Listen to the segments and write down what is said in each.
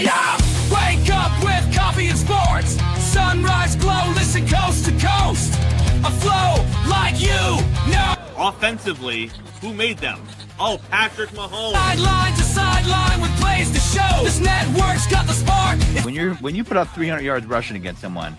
Yeah. Wake up with coffee and sports. Sunrise glow, listen coast to coast. A flow like you know. Offensively, who made them? Oh, Patrick Mahomes. Sideline to sideline with plays to show. This network's got the spark. When you put up 300 yards rushing against someone,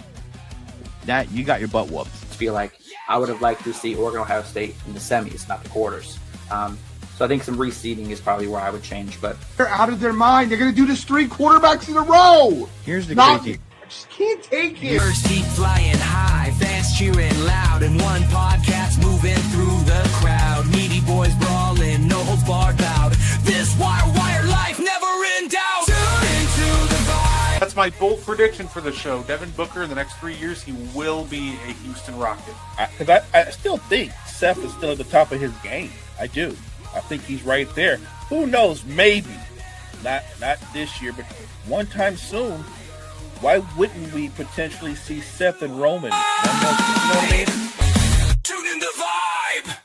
that you got your butt whooped. I feel like I would have liked to see Oregon, Ohio State in the semis, not the quarters. So I think some reseeding is probably where I would change. But they're out of their mind. They're going to do this 3 quarterbacks in a row. Here's the crazy. I just can't take it. Birds keep flying high, fans cheering loud, and one podcast moving through the crowd. Meaty boys brawling, no holds barred bout. This wire life never in doubt. Tune into the vibe. That's my bold prediction for the show. Devin Booker in the next 3 years, he will be a Houston Rocket. Because I still think Seth is still at the top of his game. I do. I think he's right there. Who knows? Maybe not this year, but one time soon. Why wouldn't we potentially see Seth and Roman? You know what I mean? Tune in the vibe.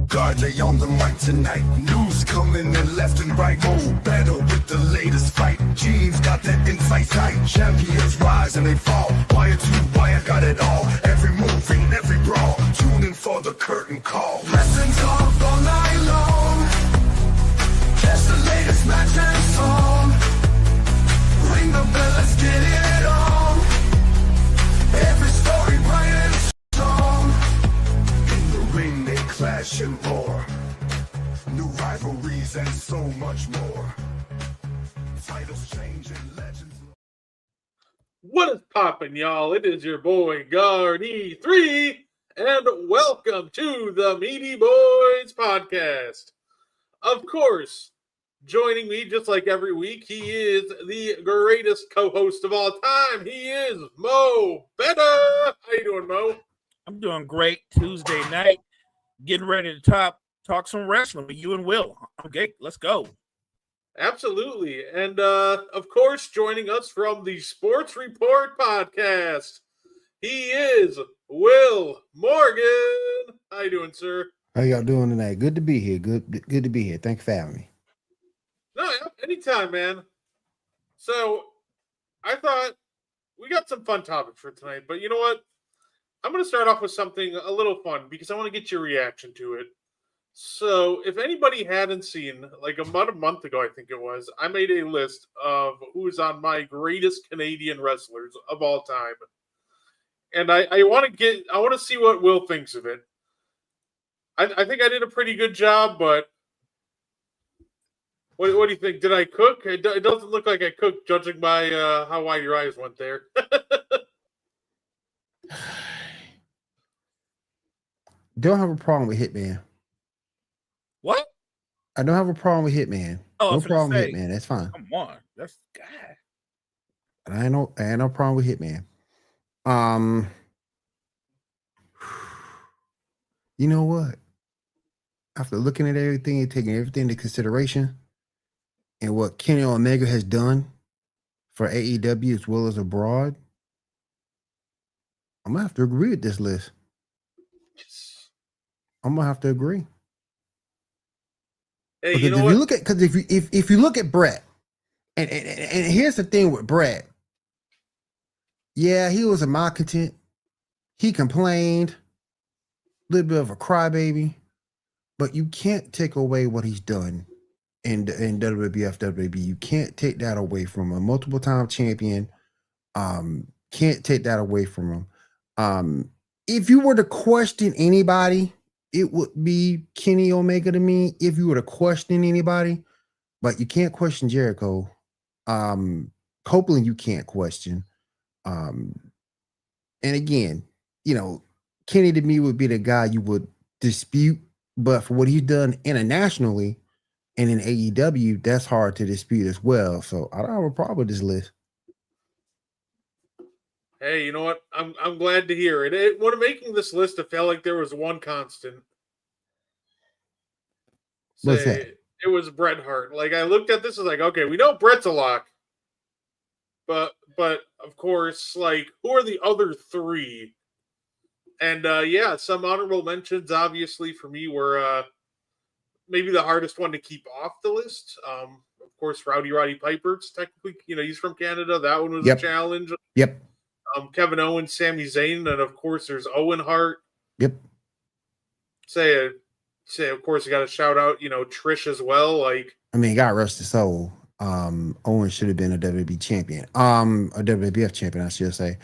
Gardner on the mic tonight. News coming in left and right. Oh, better with the latest fight. Gene's got that insight tight. Champions rise and they fall. Wire to wire, got it all. Every move in every brawl. Tune in for the curtain call. Lessons off all night long. Catch the latest match and song. Ring the bell, let's get it on. Every story bright and strong. In the ring they clash and roar. New rivalries and so much more. Titles change and legends. What is poppin', y'all? It is your boy Garney3, and welcome to the Meaty Boys podcast. Of course, joining me just like every week, he is the greatest co-host of all time. He is Mo Better. How you doing, Mo? I'm doing great. Tuesday night, getting ready to talk some wrestling with you and Will. Okay, let's go. Absolutely. And, of course, joining us from the Sports Report podcast, he is Will Morgan. How you doing, sir? How y'all doing tonight? Good to be here. Good to be here. Thanks for having me. No, anytime, man. So, I thought we got some fun topics for tonight, but you know what? I'm going to start off with something a little fun because I want to get your reaction to it. So, if anybody hadn't seen, like about a month ago, I think it was, I made a list of who's on my greatest Canadian wrestlers of all time. And I want to see what Will thinks of it. I think I did a pretty good job, but what do you think? Did I cook? It doesn't look like I cooked, judging by how wide your eyes went there. Don't have a problem with Hitman. What? I don't have a problem with Hitman. Oh, no problem with Hitman. That's fine. Come on, that's God. I ain't no problem with Hitman. You know what? After looking at everything and taking everything into consideration, and what Kenny Omega has done for AEW as well as abroad, I'm gonna have to agree with this list. I'm gonna have to agree. Hey, because you know if what? you look at if you look at Brett, and here's the thing with Brett. Yeah, he was a malcontent. He complained, a little bit of a crybaby, but you can't take away what he's done in WWF, WWE. You can't take that away from him. Multiple time champion. Can't take that away from him. If you were to question anybody, it would be Kenny Omega to me. If you were to question anybody, but you can't question Jericho. Copeland, you can't question. And again, Kenny to me would be the guy you would dispute, but for what he's done internationally and in AEW, that's hard to dispute as well. So I don't have a problem with this list. Hey, you know what? I'm glad to hear it. When making this list, it felt like there was one constant. What's that? It was Bret Hart. Like, I looked at this as like, okay, we know Bret's a lock. But of course, like, who are the other three? And yeah, some honorable mentions, obviously, for me were maybe the hardest one to keep off the list. Of course, Roddy Piper's technically, he's from Canada. That one was a challenge. Yep. Kevin Owens, Sami Zayn, and of course, there's Owen Hart. Yep. Say, of course, you got to shout out, Trish as well. Like, I mean, God rest his soul. Owen should have been a WWE champion. A WWF champion, I should say.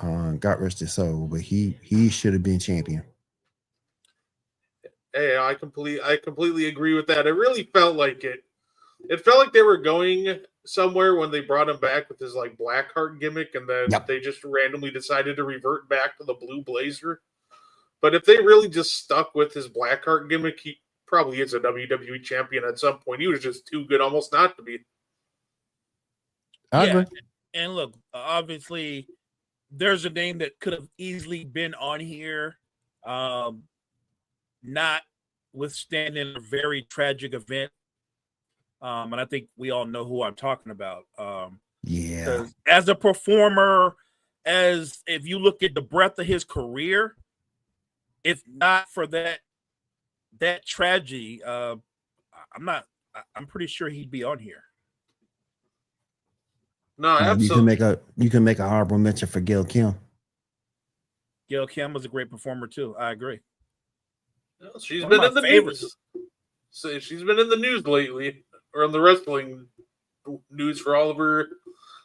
God rest his soul, but he should have been champion. Hey, I completely agree with that. It really felt like it. It felt like they were going somewhere when they brought him back with his like Blackheart gimmick, and then they just randomly decided to revert back to the Blue Blazer. But if they really just stuck with his Blackheart gimmick, he probably is a WWE champion at some point. He was just too good almost not to be. I agree. And look, obviously, there's a name that could have easily been on here, notwithstanding a very tragic event. And I think we all know who I'm talking about. Yeah. As a performer, as if you look at the breadth of his career, if not for that tragedy, I'm pretty sure he'd be on here. No, absolutely. You can make a honorable mention for Gail Kim. Gail Kim was a great performer too. I agree. Well, she's been in the news. So she's been in the news lately, or on the wrestling news for all of her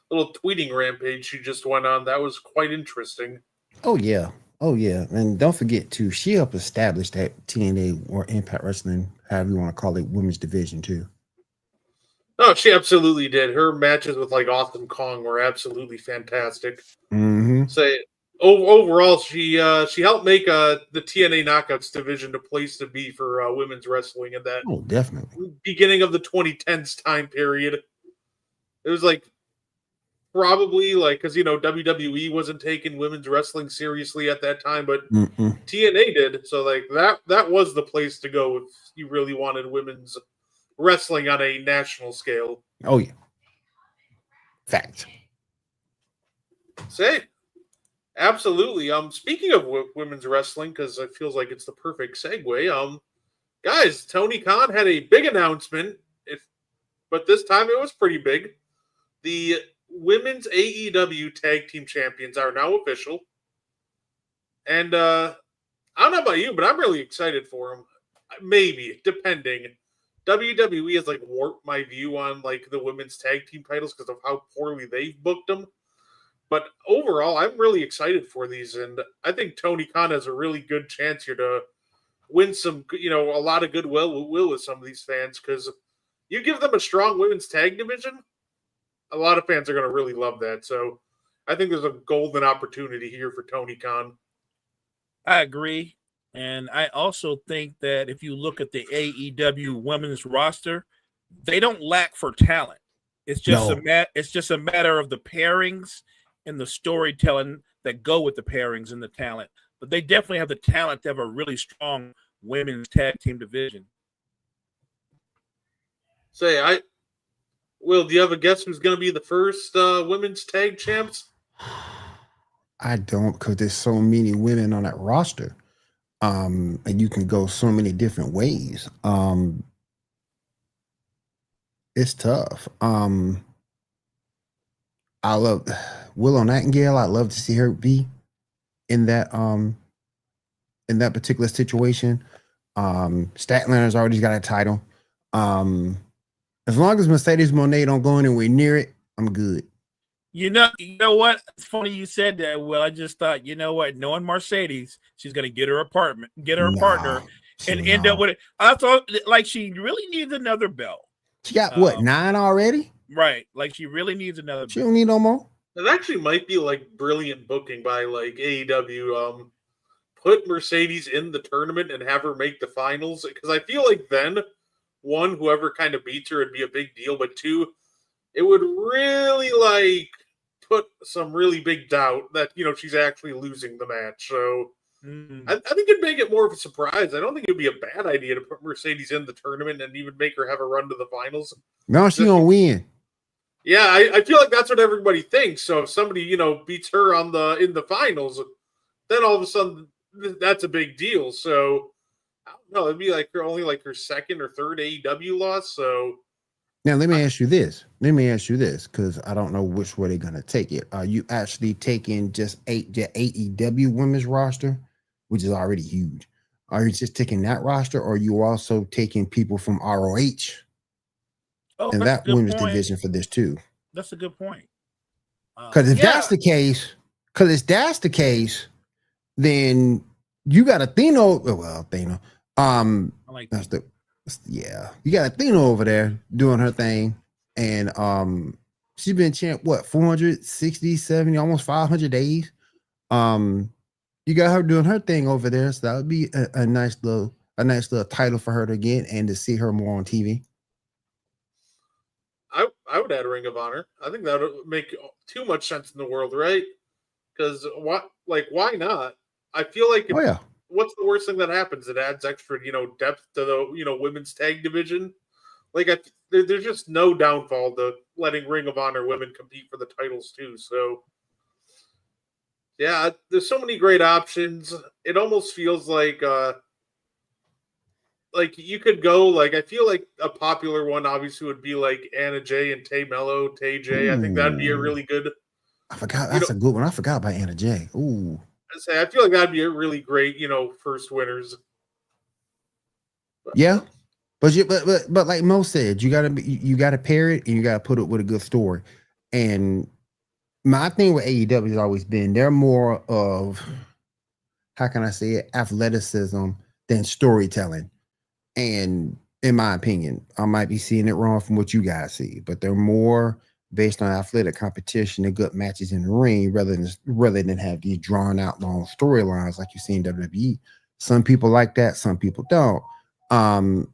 little tweeting rampage she just went on. That was quite interesting. Oh yeah, and don't forget too, she helped establish that TNA or Impact Wrestling, however you want to call it, women's division too. No, she absolutely did. Her matches with like Awesome Kong were absolutely fantastic. Mm-hmm. Overall, she helped make the TNA Knockouts division the place to be for women's wrestling in that definitely beginning of the 2010s time period. It was like probably like because WWE wasn't taking women's wrestling seriously at that time, but TNA did. So like that was the place to go if you really wanted women's wrestling on a national scale. Oh yeah, fact. Say, absolutely. Speaking of women's wrestling, because it feels like it's the perfect segue. Guys, Tony Khan had a big announcement. But this time it was pretty big. The women's AEW tag team champions are now official, and I don't know about you, but I'm really excited for them. Maybe depending. WWE has like warped my view on like the women's tag team titles because of how poorly they've booked them. But overall, I'm really excited for these, and I think Tony Khan has a really good chance here to win some, a lot of goodwill with some of these fans because you give them a strong women's tag division, a lot of fans are going to really love that. So I think there's a golden opportunity here for Tony Khan. I agree. And I also think that if you look at the AEW women's roster, they don't lack for talent. It's just it's just a matter of the pairings and the storytelling that go with the pairings and the talent. But they definitely have the talent to have a really strong women's tag team division. Will, do you have a guess who's going to be the first women's tag champs? I don't, because there's so many women on that roster. And you can go so many different ways. It's tough. I love Willow Nightingale. I'd love to see her be in that particular situation. Statlander already got a title. As long as Mercedes Moné don't go anywhere near it, I'm good. You know what? It's funny you said that. Well, I just thought, you know what? Knowing Mercedes, she's going to get her partner, and end up with it. I thought like she really needs another belt. She got what, 9 already? Right. Like she really needs another. She don't need no more. It actually might be like brilliant booking by like AEW. Put Mercedes in the tournament and have her make the finals, because I feel like then, one, whoever kind of beats her would be a big deal, but two, it would really like put some really big doubt that she's actually losing the match. So I think it'd make it more of a surprise. I don't think it'd be a bad idea to put Mercedes in the tournament and even make her have a run to the finals. No, she gonna win. Yeah, I feel like that's what everybody thinks. So if somebody beats her in the finals, then all of a sudden that's a big deal. So I don't know, it'd be like only like her second or third AEW loss. So now let me ask you this. Because I don't know which way they're gonna take it. Are you actually taking just the AEW women's roster, which is already huge? Are you just taking that roster, or are you also taking people from ROH and that women's division for this too? That's a good point. Because if that's the case, then you got Athena. Well, Athena. You got Athena over there doing her thing, and she's been champ 460, 70, almost 500 days. You got her doing her thing over there, so that would be a nice little title for her to get and to see her more on TV. I would add Ring of Honor. I think that would make too much sense in the world, right? Because why not? I feel like what's the worst thing that happens? It adds extra, depth to the, women's tag division. Like there's just no downfall to letting Ring of Honor women compete for the titles too. So yeah, there's so many great options. It almost feels like you could go I feel like a popular one obviously would be like Anna Jay and Tay Mello, Tay J. I think that'd be a really good. I forgot that's a good one. I forgot about Anna Jay. Ooh. I feel like that'd be a really great, first winners. Yeah, but like Mo said, you gotta pair it and you gotta put it with a good story. And my thing with AEW has always been they're more of, how can I say it, athleticism than storytelling. And in my opinion, I might be seeing it wrong from what you guys see, but they're more based on athletic competition and good matches in the ring rather than have these drawn out long storylines like you see in WWE. Some people like that, some people don't.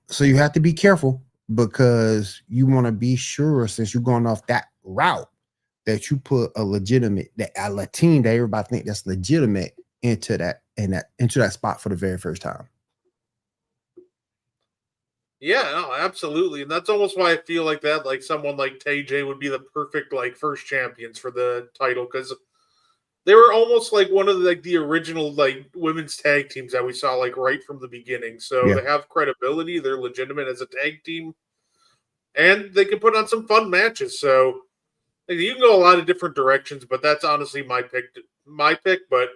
So you have to be careful because you want to be sure, since you're going off that route, that you put a team that everybody think that's legitimate into that spot for the very first time. Yeah, no, absolutely. And that's almost why I feel like that, like someone like Tay J would be the perfect first champions for the title, because they were almost like one of the original women's tag teams that we saw right from the beginning. So they have credibility, they're legitimate as a tag team, and they can put on some fun matches. So you can go a lot of different directions, but that's honestly my pick. But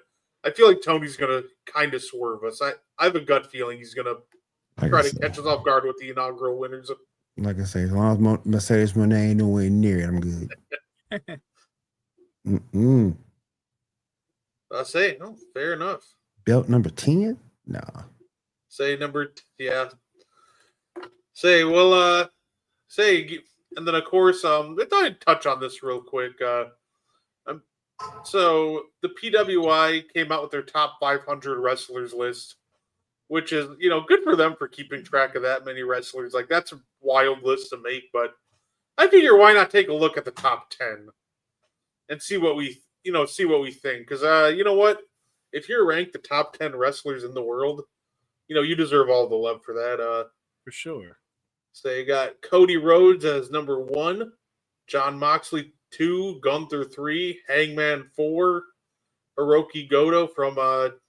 I feel like Tony's gonna kind of swerve us. I have a gut feeling he's gonna try to catch us off guard with the inaugural winners. Like I say, as long as Mercedes Moné ain't nowhere near it, I'm good. I say, no, fair enough. Belt number 10? Nah. Say, and then of course, I thought I'd touch on this real quick. So the PWI came out with their top 500 wrestlers list, which is, good for them for keeping track of that many wrestlers. That's a wild list to make, but I figure why not take a look at the top 10 and see what we think. Because, you know what? If you're ranked the top 10 wrestlers in the world, you deserve all the love for that. For sure. So you got Cody Rhodes as number 1, Jon Moxley 2, Gunther 3, Hangman 4, Hiroki Goto from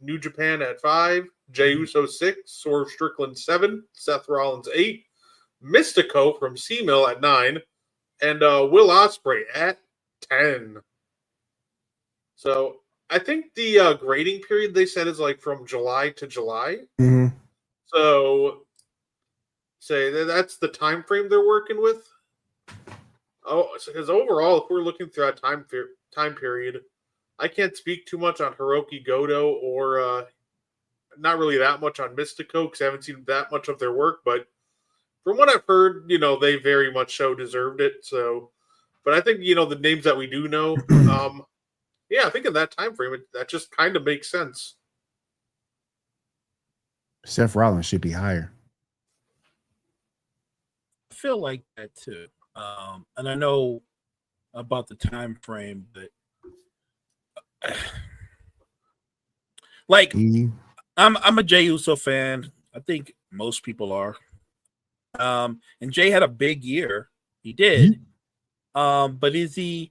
New Japan at 5, Jey Uso 6, Swerve Strickland 7, Seth Rollins 8, Mystico from C-Mill at 9, and Will Ospreay at 10. So I think the grading period they said is from July to July. Mm-hmm. So say that's the time frame they're working with. Oh, because overall, if we're looking through that time period, I can't speak too much on Hiroki Goto or not really that much on Mystico because I haven't seen that much of their work. But from what I've heard, they very much so deserved it. So But I think the names that we do know. Yeah, I think in that time frame, that just kind of makes sense. Seth Rollins should be higher. I feel like that too. And I know about the time frame, but like I'm a Jey Uso fan. I think most people are. And Jay had a big year. He did. But is he?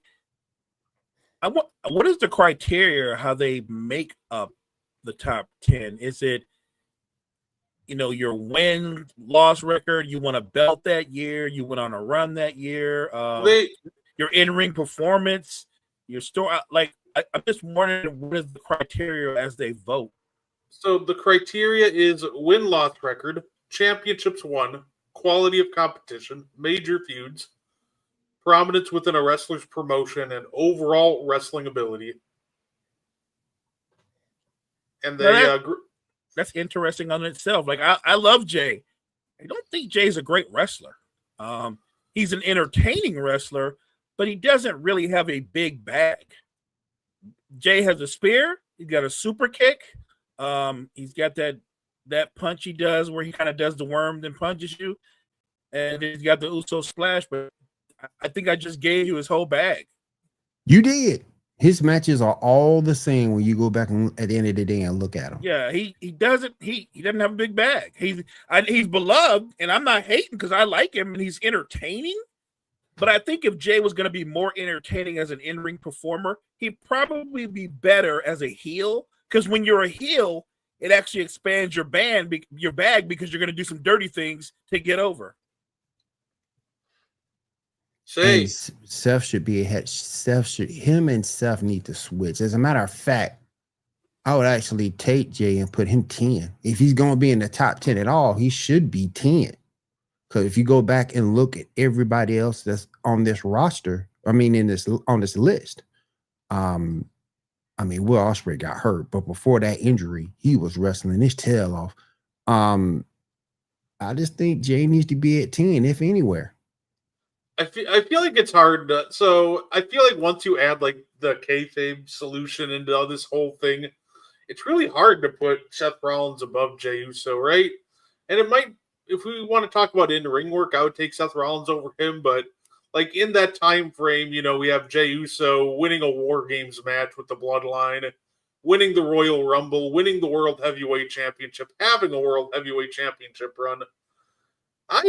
What is the criteria how they make up the top 10? Is it your win-loss record? You won a belt that year. You went on a run that year. Your in-ring performance, your story. Like I'm just wondering what is the criteria as they vote. So the criteria is win-loss record, championships won, quality of competition, major feuds, prominence within a wrestler's promotion, and overall wrestling ability. And that's interesting on itself. Like I love Jay. I don't think Jay's a great wrestler. He's an entertaining wrestler, but he doesn't really have a big bag. Jay has a spear. He's got a super kick. He's got that punch he does where he kind of does the worm then punches you, and he's got the Uso splash. But I think I just gave you his whole bag. You did. His matches are all the same when you go back and at the end of the day and look at him. Yeah, he doesn't have a big bag. He's beloved, and I'm not hating because I like him and he's entertaining. But I think if Jay was going to be more entertaining as an in-ring performer, he'd probably be better as a heel. Because when you're a heel, it actually expands your bag because you're going to do some dirty things to get over. Seth should be ahead. Him and Seth need to switch. As a matter of fact, I would actually take Jay and put him 10. If he's going to be in the top 10 at all, he should be 10. Because if you go back and look at everybody else that's on this roster, on this list, Will Ospreay got hurt, but before that injury, he was wrestling his tail off. I just think Jay needs to be at 10, if anywhere. I feel like it's hard. So I feel like once you add like the kayfabe solution into this whole thing, it's really hard to put Seth Rollins above Jey Uso, right? And it might, if we want to talk about in-ring work, I would take Seth Rollins over him. But like in that time frame, we have Jey Uso winning a War Games match with the Bloodline, winning the Royal Rumble, winning the World Heavyweight Championship, having a World Heavyweight Championship run. I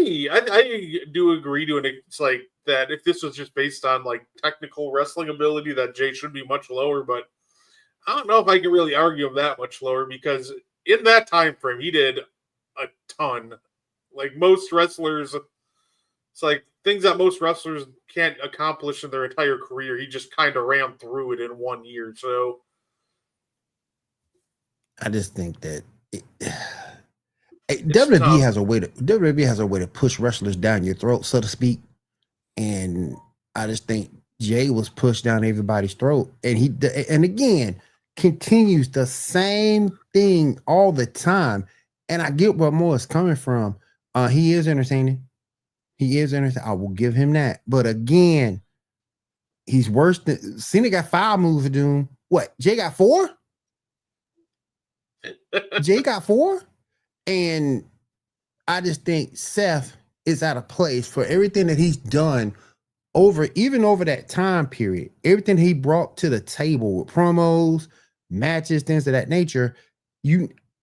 do agree to it. It's like that if this was just based on like technical wrestling ability, that Jay should be much lower. But I don't know if I can really argue him that much lower because in that time frame, he did a ton. Like most wrestlers, it's like things that most wrestlers can't accomplish in their entire career. He just kind of ran through it in 1 year. So I just think that WWE has a way to push wrestlers down your throat, so to speak. And I just think Jay was pushed down everybody's throat, and again continues the same thing all the time. And I get where Moore is coming from. He is entertaining. I will give him that. But again, he's worse than Cena. Got 5 moves to do. What? Jay got 4? Jay got 4? And I just think Seth is out of place for everything that he's done over that time period. Everything he brought to the table with promos, matches, things of that nature.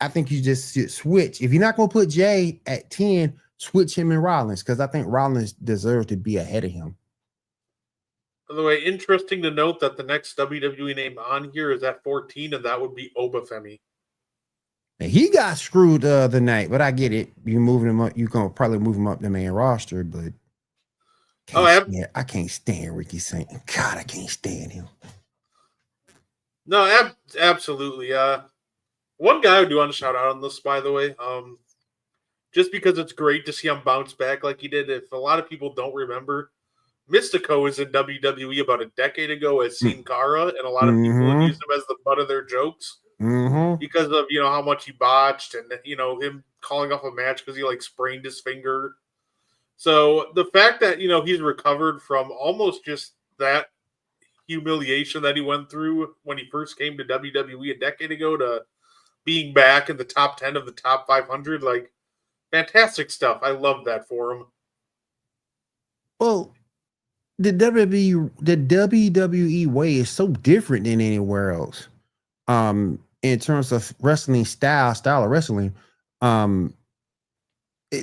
I think you just should switch. If you're not going to put Jay at 10, switch him and Rollins, because I think Rollins deserves to be ahead of him. By the way, interesting to note that the next WWE name on here is at 14, and that would be Obafemi. And he got screwed the other night, but I get it. You're moving him up. You're going to probably move him up the main roster, but I can't stand Ricky Saint. God, I can't stand him. No, absolutely. One guy I do want to shout out on this, by the way, just because it's great to see him bounce back like he did. If a lot of people don't remember, Mystico was in WWE about a decade ago as Sin Cara, and a lot of people used him as the butt of their jokes because of how much he botched and him calling off a match because he like sprained his finger. So the fact that he's recovered from almost just that humiliation that he went through when he first came to WWE a decade ago to being back in the top 10 of the top 500. Like, fantastic stuff. I love that for him. Well, the WWE way is so different than anywhere else. In terms of wrestling style of wrestling.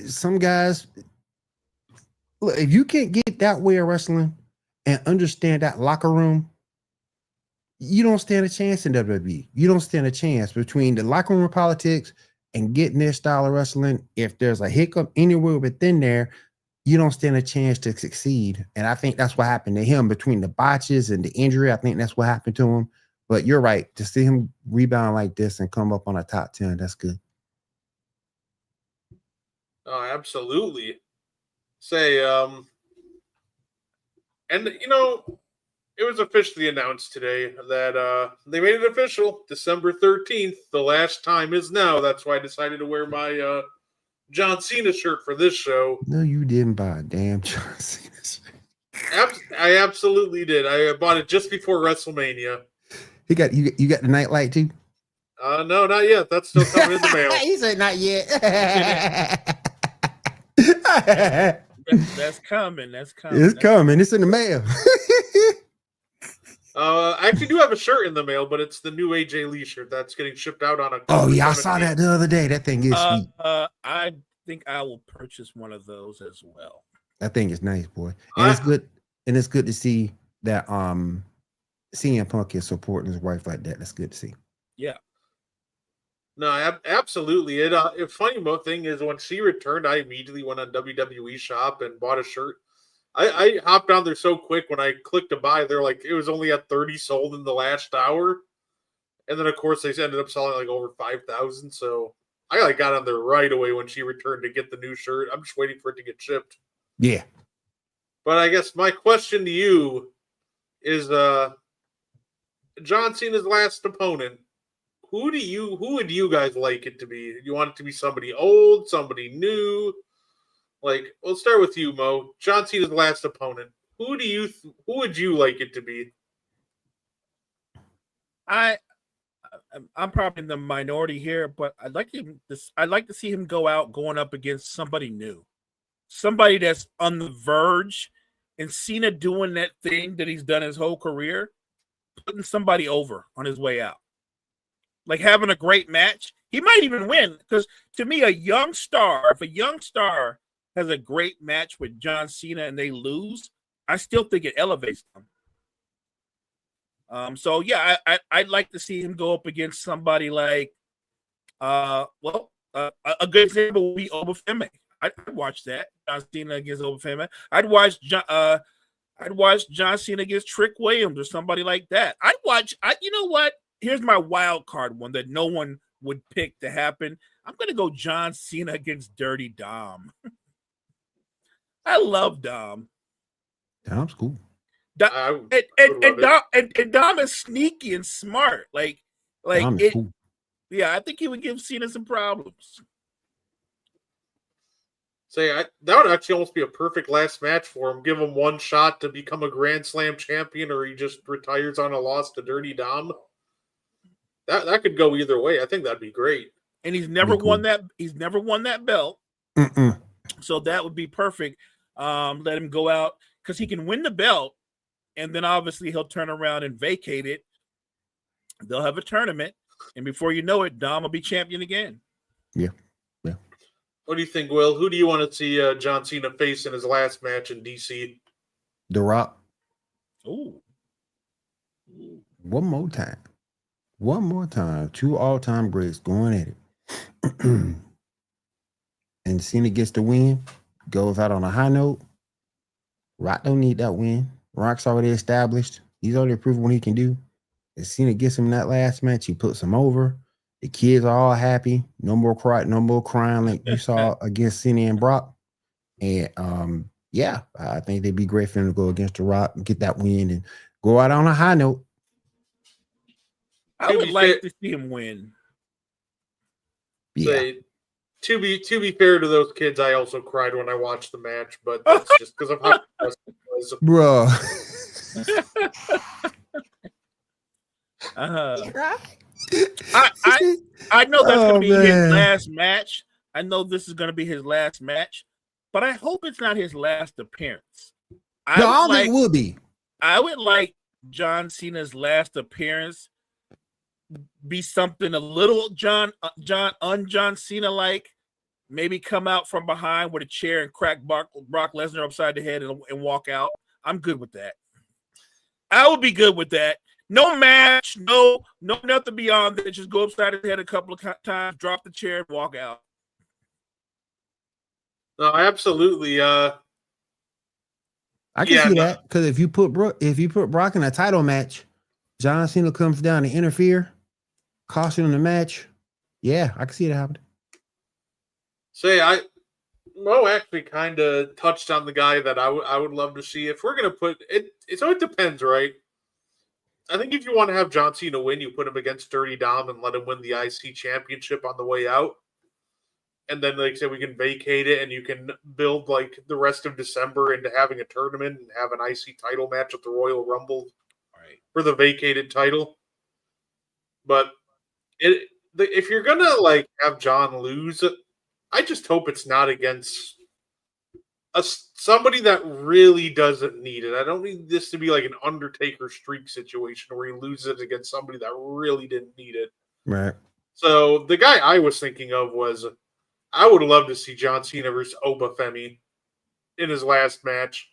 Some guys, look, if you can't get that way of wrestling and understand that locker room, you don't stand a chance in WWE. You don't stand a chance between the locker room politics and getting their style of wrestling. If there's a hiccup anywhere within there, you don't stand a chance to succeed. And I think that's what happened to him between the botches and the injury. I think that's what happened to him. But you're right. To see him rebound like this and come up on a top 10, that's good. Oh, absolutely. And it was officially announced today that they made it official. December 13th. The last time is now. That's why I decided to wear my John Cena shirt for this show. No, you didn't buy a damn John Cena shirt. I absolutely did. I bought it just before WrestleMania. You got the nightlight too? No, not yet. That's still coming in the mail. He said not yet. That's coming. That's coming. It's coming. It's in the mail. I actually do have a shirt in the mail, but it's the new AJ Lee shirt that's getting shipped out on Oh yeah, I saw that the other day. That thing is sweet. I think I will purchase one of those as well. That thing is nice, boy. And it's good. And it's good to see that CM Punk is supporting his wife like that. That's good to see. Yeah. No, absolutely. A funny thing is when she returned, I immediately went on WWE Shop and bought a shirt. I hopped on there so quick when I clicked to buy. They're like, it was only at 30 sold in the last hour. And then, of course, they ended up selling like over 5,000. So I got on there right away when she returned to get the new shirt. I'm just waiting for it to get shipped. Yeah. But I guess my question to you is John Cena's last opponent. Who would you guys like it to be? You want it to be somebody old, somebody new? Like, we'll start with you, Mo. John Cena's last opponent. Who would you like it to be? I'm probably in the minority here, but I'd like to see him going up against somebody new, somebody that's on the verge, and Cena doing that thing that he's done his whole career, putting somebody over on his way out, like having a great match. He might even win, because to me, if a young star has a great match with John Cena and they lose, I still think it elevates them. So yeah, I'd like to see him go up against somebody like, a good example would be Obafemi. I'd watch that. John Cena against Obafemi. I'd watch John Cena against Trick Williams or somebody like that. You know what? Here's my wild card one that no one would pick to happen. I'm gonna go John Cena against Dirty Dom. I love Dom. Dom's cool. Dom is sneaky and smart. Cool. Yeah, I think he would give Cena some problems. That would actually almost be a perfect last match for him. Give him one shot to become a Grand Slam champion, or he just retires on a loss to Dirty Dom. That could go either way. I think that'd be great. And he's never won that. He's never won that belt. Mm-mm. So that would be perfect. Let him go out, because he can win the belt, and then obviously he'll turn around and vacate it. They'll have a tournament, and before you know it, Dom will be champion again. Yeah. What do you think, Will? Who do you want to see John Cena face in his last match in DC? The Rock. Ooh. One more time. Two all-time greats going at it. And Cena gets the win, goes out on a high note. Rock don't need that win. Rock's already established. He's already proven what he can do. If Cena gets him in that last match, he puts him over. The kids are all happy. No more crying like you saw against Cena and Brock. And I think they'd be great for him to go against The Rock and get that win and go out on a high note. I would like to see him win. Yeah. To be fair to those kids, I also cried when I watched the match, but that's just because of how it was. Bro. I know that's going to be his man. last match. I know this is going to be his last match, but I hope it's not his last appearance. No, I don't think it would be. I would like John Cena's last appearance be something a little John Cena like. Maybe come out from behind with a chair and crack Brock Lesnar upside the head and walk out. I'm good with that. I would be good with that. No match, no nothing beyond that. Just go upside his head a couple of times, drop the chair, and walk out. No, absolutely. I can see that because if you put Brock in a title match, John Cena comes down to interfere, costing him the match. Yeah, I can see it happening. Mo actually kind of touched on the guy that I would love to see. If we're gonna put it, so it depends, right? I think if you want to have John Cena win, you put him against Dirty Dom and let him win the IC championship on the way out. And then, like I said, we can vacate it and you can build like the rest of December into having a tournament and have an IC title match at the Royal Rumble for the vacated title. But if you're going to like have John lose, I just hope it's not against somebody that really doesn't need it. I don't need this to be like an Undertaker streak situation where he loses it against somebody that really didn't need it. Right. So the guy I was thinking of was, I would love to see John Cena versus Obafemi in his last match.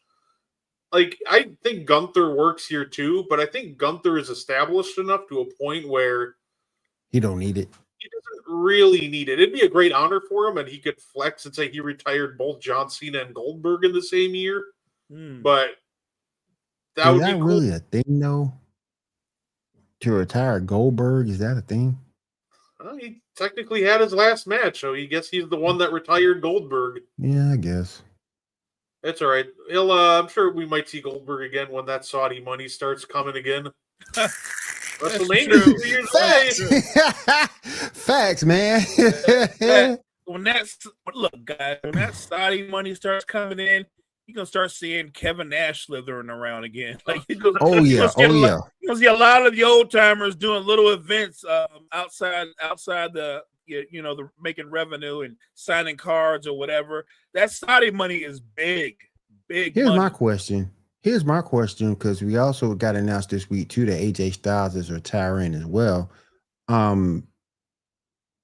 Like, I think Gunther works here too, but I think Gunther is established enough to a point where he don't need it. He doesn't really need it. It'd be a great honor for him, and he could flex and say he retired both John Cena and Goldberg in the same year. But that would be cool. Really a thing, though? To retire Goldberg, is that a thing? Well, he technically had his last match, so he guess he's the one that retired Goldberg. Yeah, I guess. It's all right. I'm sure we might see Goldberg again when that Saudi money starts coming again. WrestleMania 2 years away. Facts, man. When that Saudi money starts coming in, you're gonna start seeing Kevin Nash slithering around again. Like, you're gonna see a lot of the old timers doing little events outside the the making revenue and signing cards or whatever. That Saudi money is big. Here's money. my question, because we also got announced this week too that AJ Styles is retiring as well. When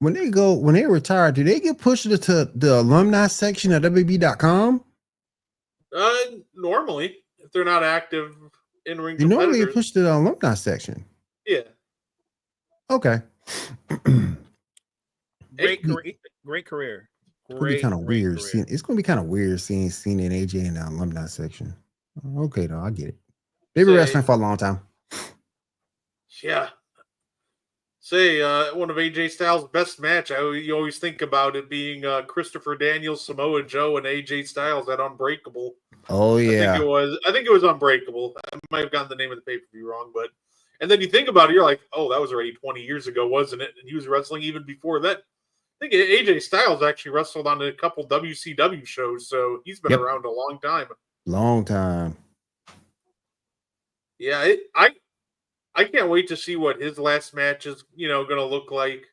they retire, do they get pushed to the alumni section at WWE.com? Normally, if they're not active in ring, you normally get pushed to the alumni section. Yeah. Okay. Great career. It's gonna be kind of weird. It's gonna be kind of weird seeing Cena and AJ in the alumni section. Okay, though, I get it. They've been wrestling for a long time. Yeah. One of AJ Styles' best match. You always think about it being Christopher Daniels, Samoa Joe, and AJ Styles at Unbreakable. Oh yeah. I think it was Unbreakable. I might have gotten the name of the pay-per-view wrong, and then you think about it, you're like, oh, that was already 20 years ago, wasn't it? And he was wrestling even before that. I think AJ Styles actually wrestled on a couple WCW shows, so he's been around a long time. Long time. Yeah, I can't wait to see what his last match is, going to look like.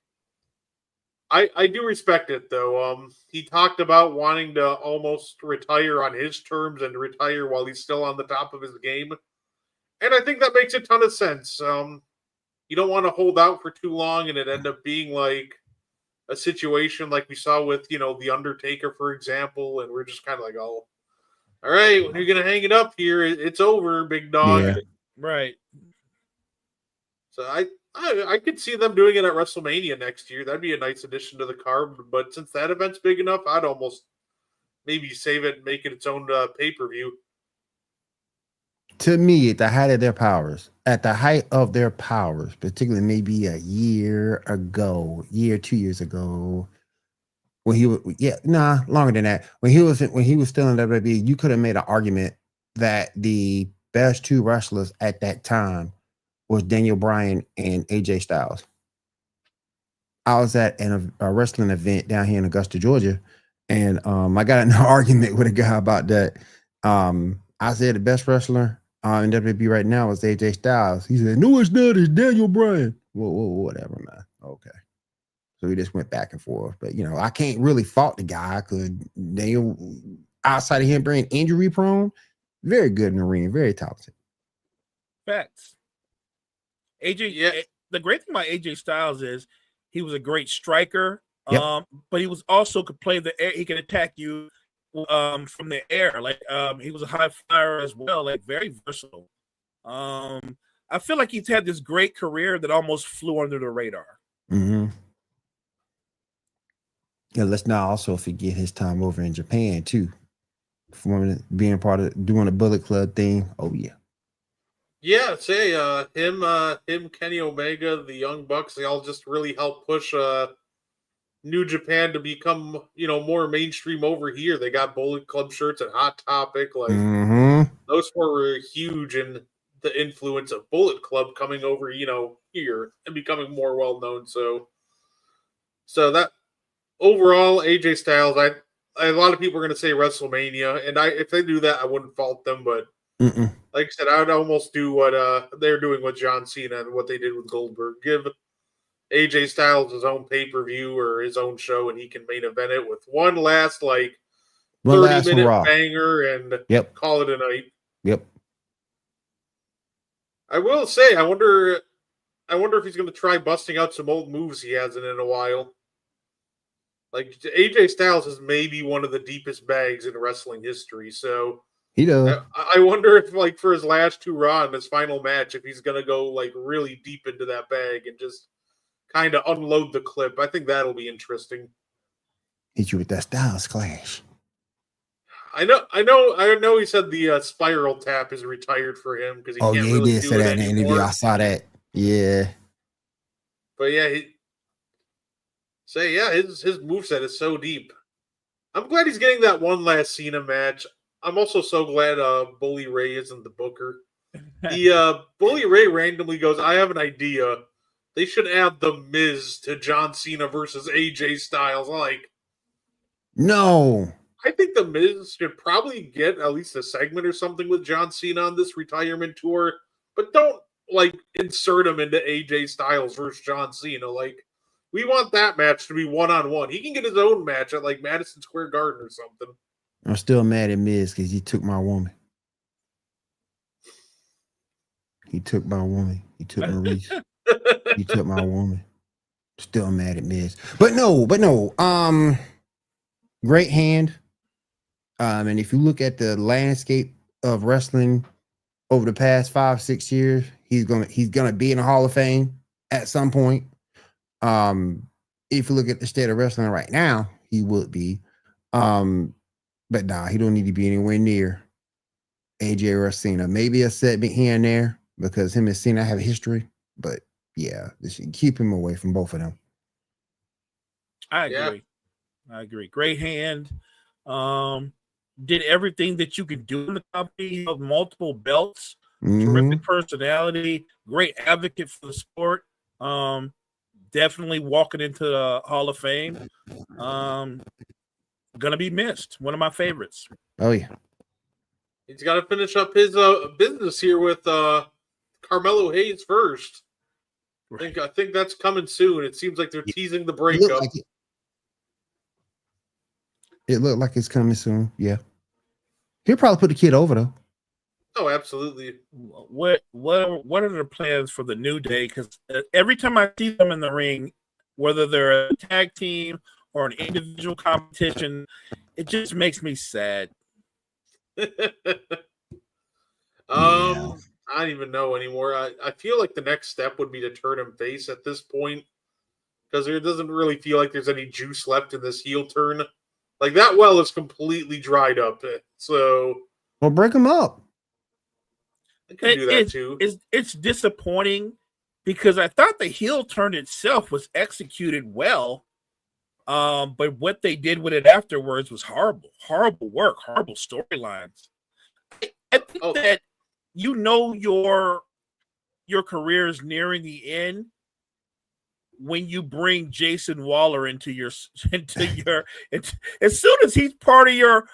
I do respect it, though. He talked about wanting to almost retire on his terms and retire while he's still on the top of his game. And I think that makes a ton of sense. You don't want to hold out for too long and it end up being like a situation like we saw with, The Undertaker, for example. And we're just kind of like, oh, all right, when you're going to hang it up here, it's over, big dog. Yeah. Right. So I could see them doing it at WrestleMania next year. That'd be a nice addition to the card. But since that event's big enough, I'd almost maybe save it and make it its own pay-per-view. To me, at the height of their powers, particularly maybe a year, 2 years ago, when he was, longer than that. When he was still in WWE, you could have made an argument that the best two wrestlers at that time was Daniel Bryan and AJ Styles. I was at a wrestling event down here in Augusta, Georgia, and I got in an argument with a guy about that. I said the best wrestler in WWE right now is AJ Styles. He said, "No, it's not. It's Daniel Bryan." Whoa, whatever, man. Okay. So we just went back and forth. But, I can't really fault the guy because Daniel, outside of him being injury prone, very good in the ring, very talented. Facts. AJ, the great thing about AJ Styles is he was a great striker, but he was also could play the air. He could attack you from the air. Like he was a high flyer as well, like very versatile. I feel like he's had this great career that almost flew under the radar. Mm-hmm. Yeah, let's not also forget his time over in Japan too, from being part of doing the Bullet Club thing. Oh yeah. Yeah, say him, Kenny Omega, the Young Bucks, they all just really helped push New Japan to become, more mainstream over here. They got Bullet Club shirts and Hot Topic. Like those four were huge in the influence of Bullet Club coming over, here and becoming more well known. So that overall, AJ Styles, a lot of people are going to say WrestleMania, and if they do that, I wouldn't fault them. But like I said, I would almost do what they're doing with John Cena and what they did with Goldberg. Give AJ Styles his own pay-per-view or his own show, and he can main event it with one last 30-minute banger and call it a night. Yep. I will say, I wonder if he's going to try busting out some old moves he hasn't in a while. Like AJ Styles is maybe one of the deepest bags in wrestling history, so he does. I wonder if, for his last two Raw and his final match, if he's going to go really deep into that bag and just kind of unload the clip. I think that'll be interesting. Hit you with that Styles Clash. I know. He said the spiral tap is retired for him because he can't really do it anymore. Oh, he did say that in the interview. I saw that. Yeah. But yeah, his moveset is so deep. I'm glad he's getting that one last Cena match. I'm also so glad Bully Ray isn't the booker. Bully Ray randomly goes, "I have an idea. They should add The Miz to John Cena versus AJ Styles." No. I think The Miz should probably get at least a segment or something with John Cena on this retirement tour, but don't insert him into AJ Styles versus John Cena. We want that match to be one-on-one. He can get his own match at Madison Square Garden or something. I'm still mad at Miz because he took my woman. He took my woman. He took Maurice. He took my woman. Still mad at Miz. But no. Great hand. And if you look at the landscape of wrestling over the past 5-6 years, he's gonna be in the Hall of Fame at some point. If you look at the state of wrestling right now, he would be. But nah, he don't need to be anywhere near AJ or Cena. Maybe a segment here and there because him and Cena have a history. But yeah, they should keep him away from both of them. I agree. Great hand. Did everything that you could do in the company. Of multiple belts. Terrific personality. Great advocate for the sport. Definitely walking into the Hall of Fame. Gonna be missed. One of my favorites. Oh yeah. He's got to finish up his business here with Carmelo Hayes first. Right. I think that's coming soon. It seems like they're teasing the breakup. It looked like it's coming soon. Yeah. He'll probably put the kid over though. Oh, absolutely. What are the plans for the New Day? Because every time I see them in the ring, whether they're a tag team or an individual competition, it just makes me sad. I don't even know anymore. I feel like the next step would be to turn him face at this point because there doesn't really feel like there's any juice left in this heel turn. That well is completely dried up. So, well, break him up. I can do that too. It's disappointing because I thought the heel turn itself was executed well. But what they did with it afterwards was horrible work, horrible storylines. I think that your career is nearing the end when you bring Jason Waller into your as soon as he's part of your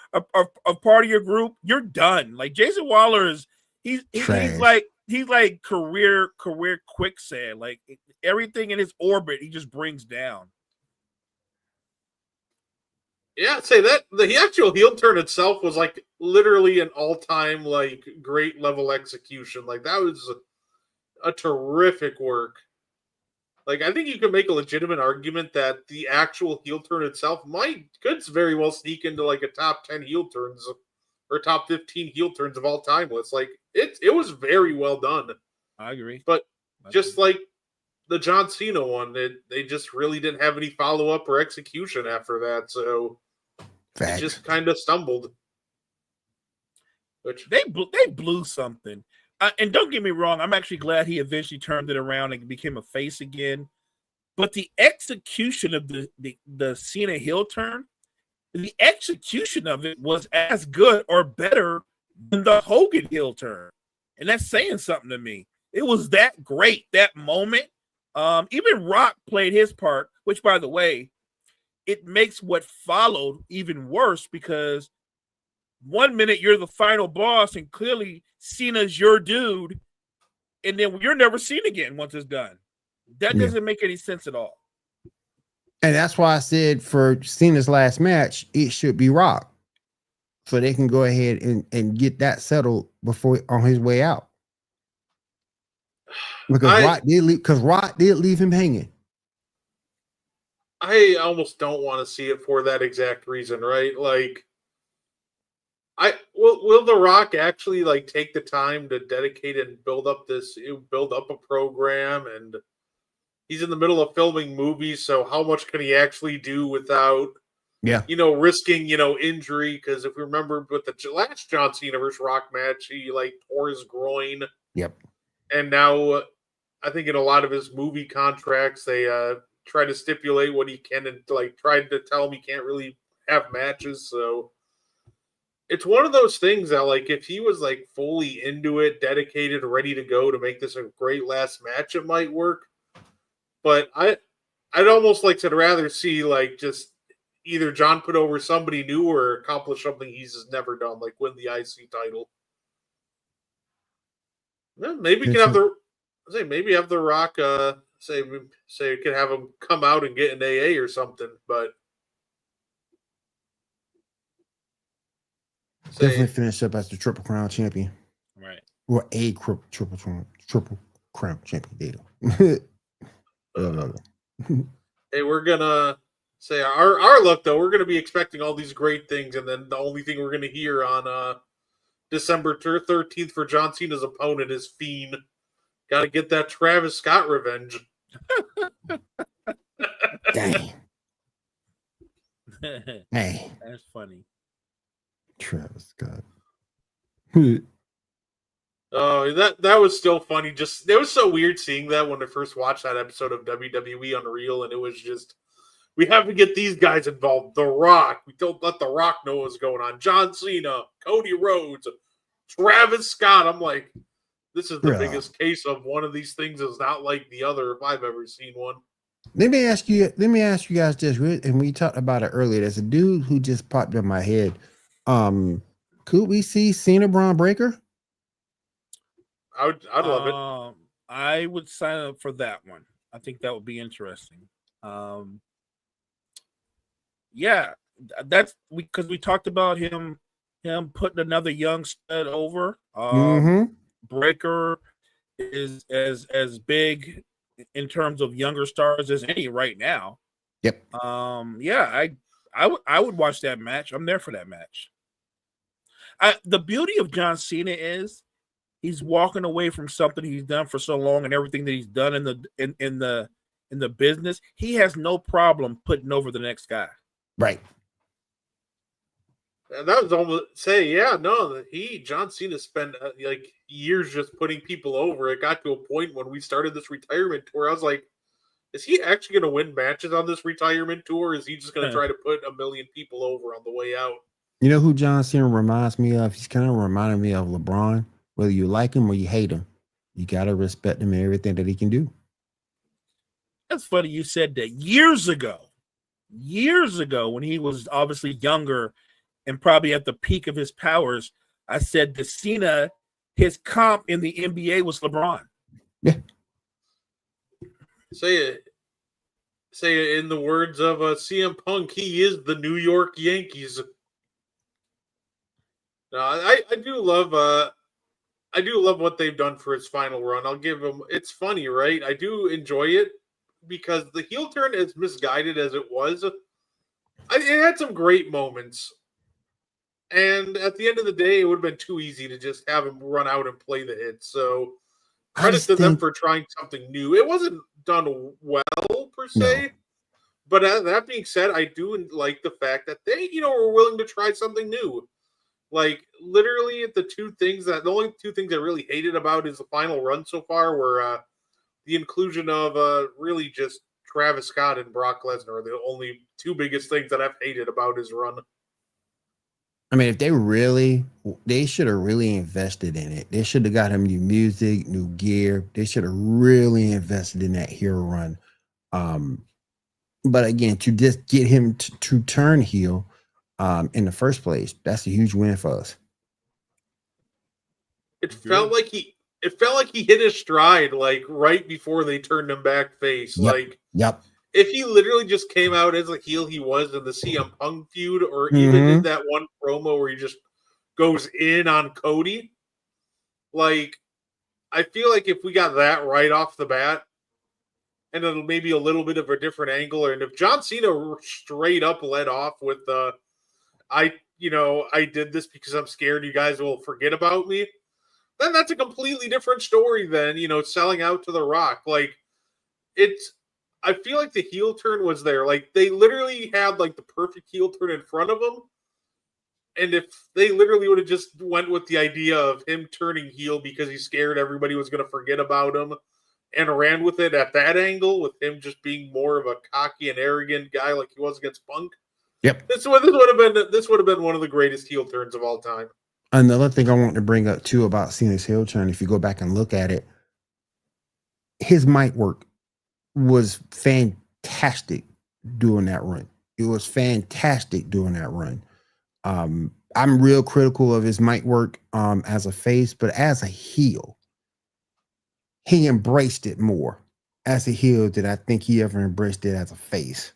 group, you're done. Jason Waller He's Trash. like career quicksand. Like everything in his orbit, he just brings down. Yeah, I'd say that the actual heel turn itself was like literally an all-time like great level execution. Like that was a terrific work. Like I think you could make a legitimate argument that the actual heel turn itself could very well sneak into like a top 10 heel turns or top 15 heel turns of all time list. Like it was very well done. I agree. But just like the John Cena one, they just really didn't have any follow-up or execution after that. So Facts. it just kind of stumbled. Which They blew something. And don't get me wrong, I'm actually glad he eventually turned it around and became a face again. But the execution of the Cena heel turn, the execution of it was as good or better than the Hogan heel turn. And that's saying something to me. It was that great, that moment. Even Rock played his part, which, by the way, it makes what followed even worse because 1 minute you're the final boss and clearly Cena's your dude, and then you're never seen again once it's done. That doesn't make any sense at all. And that's why I said for Cena's last match, it should be Rock. So they can go ahead and get that settled before on his way out. Because Rock did leave him hanging. I almost don't want to see it for that exact reason, right? Like will The Rock actually like take the time to dedicate and build up a program, and he's in the middle of filming movies, so how much can he actually do without risking injury? Because if we remember with the last John Cena versus Rock match, he like tore his groin. Yep. And now I think in a lot of his movie contracts they try to stipulate what he can and like try to tell him he can't really have matches. So it's one of those things that like if he was like fully into it, dedicated, ready to go to make this a great last match, it might work. But I'd almost like to rather see like just either John put over somebody new or accomplish something he's just never done, like win the IC title. Yeah, maybe we can have the Rock say we could have him come out and get an AA or something, but definitely finish up as the Triple Crown champion. Right. Or a Triple Crown champion. Hey, we're gonna say our luck though. We're gonna be expecting all these great things, and then the only thing we're gonna hear on December 13th for John Cena's opponent is Fiend. Got to get that Travis Scott revenge. Dang. Hey, that's funny. Travis Scott. Oh, that was still funny. Just it was so weird seeing that when I first watched that episode of WWE Unreal, and it was just we have to get these guys involved. The Rock, we don't let The Rock know what's going on. John Cena, Cody Rhodes, Travis Scott. I'm like, this is the biggest case of one of these things is not like the other if I've ever seen one. Let me ask you guys this, and we talked about it earlier. There's a dude who just popped in my head. Could we see Cena Braun Breaker? I'd love it. I would sign up for that one. I think that would be interesting. Yeah, that's because we talked about him putting another young stud over. Breaker is as big in terms of younger stars as any right now. Yep. Yeah, I would watch that match. I'm there for that match. The beauty of John Cena is he's walking away from something he's done for so long and everything that he's done in the business. He has no problem putting over the next guy. Right. And that was almost John Cena spent like years just putting people over. It got to a point when we started this retirement tour. I was like, is he actually going to win matches on this retirement tour? Or is he just going to try to put a million people over on the way out? You know who John Cena reminds me of? He's kind of reminding me of LeBron. Whether you like him or you hate him, you got to respect him and everything that he can do. That's funny you said that. Years ago, when he was obviously younger and probably at the peak of his powers, I said that Cena his comp in the NBA was LeBron. Yeah. Say it in the words of CM Punk, he is the New York Yankees. No, I do love what they've done for his final run. I'll give him. It's funny, right? I do enjoy it because the heel turn, as misguided as it was, it had some great moments. And at the end of the day, it would have been too easy to just have him run out and play the hits. So credit to them for trying something new. It wasn't done well per se. No. But that being said, I do like the fact that they, were willing to try something new. Like literally, the only two things I really hated about his final run so far were the inclusion of really just Travis Scott and Brock Lesnar. The only two biggest things that I've hated about his run. I mean, if they should have really invested in it. They should have got him new music, new gear. They should have really invested in that hero run. But again, to just get him to turn heel in the first place, that's a huge win for us. It felt like he hit his stride like right before they turned him back face. Yep. If he literally just came out as a heel he was in the CM Punk feud, or even in that one promo where he just goes in on Cody, like I feel like if we got that right off the bat, and then maybe a little bit of a different angle, and if John Cena straight up led off with I did this because I'm scared you guys will forget about me, then that's a completely different story than, selling out to The Rock. Like I feel like the heel turn was there. Like they literally had like the perfect heel turn in front of them. And if they literally would have just went with the idea of him turning heel because he's scared everybody was going to forget about him and ran with it at that angle, with him just being more of a cocky and arrogant guy like he was against Punk. Yep. This would have been one of the greatest heel turns of all time. Another thing I want to bring up too about Cena's heel turn, if you go back and look at it, his mic work was fantastic doing that run. It was fantastic doing that run. I'm real critical of his mic work as a face, but as a heel, he embraced it more as a heel than I think he ever embraced it as a face.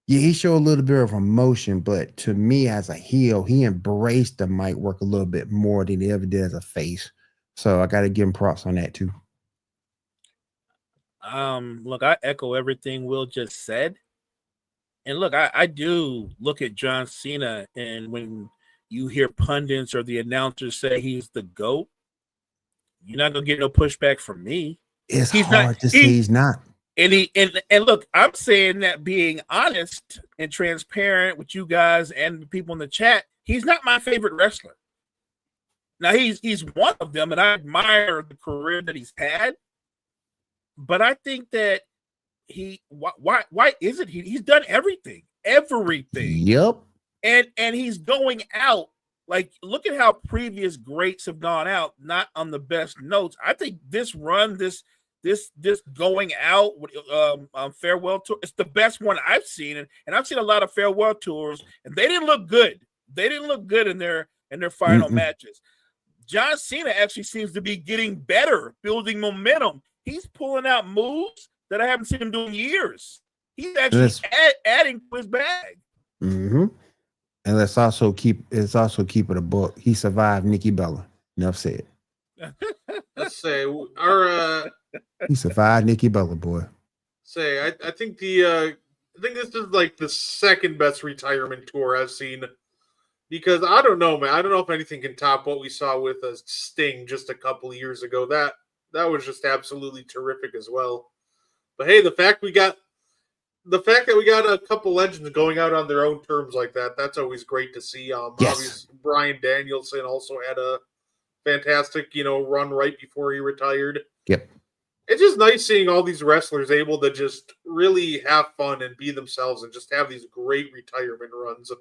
Yeah, he showed a little bit of emotion, but to me as a heel, he embraced the mic work a little bit more than he ever did as a face. So I got to give him props on that too. Look, I echo everything Will just said. And look, I do look at John Cena, and when you hear pundits or the announcers say he's the GOAT, you're not gonna get no pushback from me. It's hard to say he's not. And look, I'm saying that being honest and transparent with you guys and the people in the chat, he's not my favorite wrestler. Now he's one of them, and I admire the career that he's had. But I think that why isn't he? He's done everything. Yep. And he's going out. Like, look at how previous greats have gone out, not on the best notes. I think this run, this going out with farewell tour, it's the best one I've seen. And I've seen a lot of farewell tours, and they didn't look good. They didn't look good in their final matches. John Cena actually seems to be getting better, building momentum. He's pulling out moves that I haven't seen him do in years. He's actually adding to his bag. Mm-hmm. And let's also keep it a book. He survived Nikki Bella. Enough said. Let's say he survived Nikki Bella, boy. I think this is like the second best retirement tour I've seen, because I don't know, man. I don't know if anything can top what we saw with Sting just a couple of years ago. That was just absolutely terrific as well. But hey, the fact that we got a couple legends going out on their own terms like that's always great to see. Yes. Obviously, Bryan Danielson also had a fantastic, run right before he retired. Yep. It's just nice seeing all these wrestlers able to just really have fun and be themselves and just have these great retirement runs.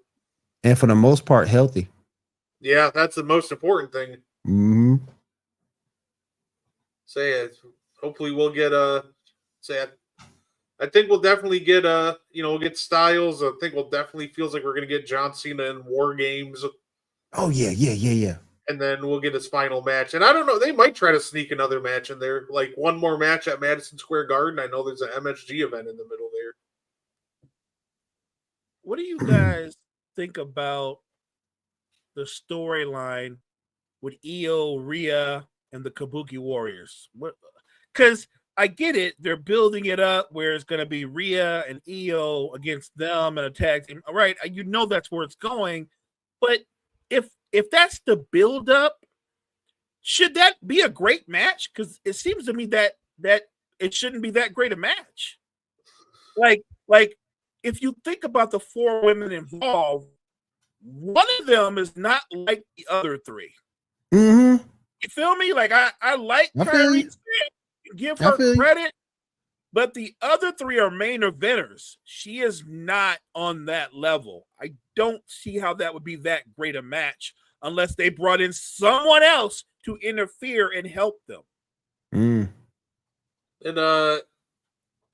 And for the most part, healthy. Yeah, that's the most important thing. Mm-hmm. Hopefully we'll get I think we'll definitely get we'll get Styles. I think we'll definitely feels like we're gonna get John Cena in War Games. Oh yeah. and then we'll get his final match. And I don't know, they might try to sneak another match in there, like one more match at Madison Square Garden. I know there's an MSG event in the middle there. What do you guys think about the storyline with Io, Rhea, and the Kabuki Warriors? Because I get it, they're building it up where it's going to be Rhea and Io against them and a tag team. All right, you know that's where it's going. But if that's the build up, should that be a great match? Because it seems to me that it shouldn't be that great a match. Like if you think about the 4 women involved, one of them is not like the other 3. Mm-hmm. You feel me? Like I like I feel Kyrie, you. give I her feel you. credit, but the other 3 are main eventers. She is not on that level. I don't see how that would be that great a match unless they brought in someone else to interfere and help them. Mm. And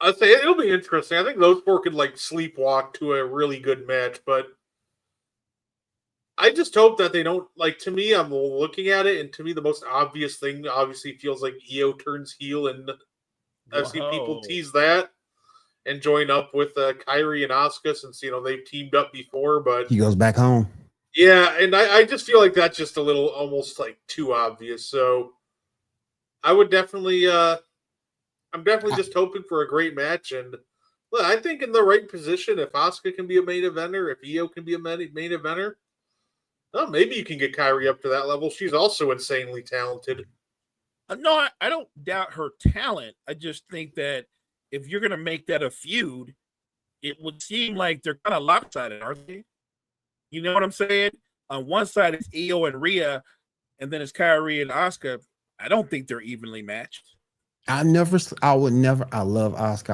I'd say it'll be interesting. I think those 4 could like sleepwalk to a really good match, but I just hope that they don't, like, to me, I'm looking at it, and to me, the most obvious thing obviously feels like Io turns heel, and I've seen people tease that and join up with Kyrie and Asuka since, they've teamed up before, but He goes back home. yeah, and I just feel like that's just a little almost like too obvious, so I would definitely, I'm definitely just hoping for a great match, and look, I think in the right position, if Asuka can be a main eventer, if Io can be a main eventer, well, maybe you can get Kyrie up to that level. She's also insanely talented. No, I don't doubt her talent. I just think that if you're going to make that a feud, it would seem like they're kind of lopsided, aren't they? You know what I'm saying? On one side, it's Io and Rhea, and then it's Kyrie and Asuka. I don't think they're evenly matched. I love Asuka. I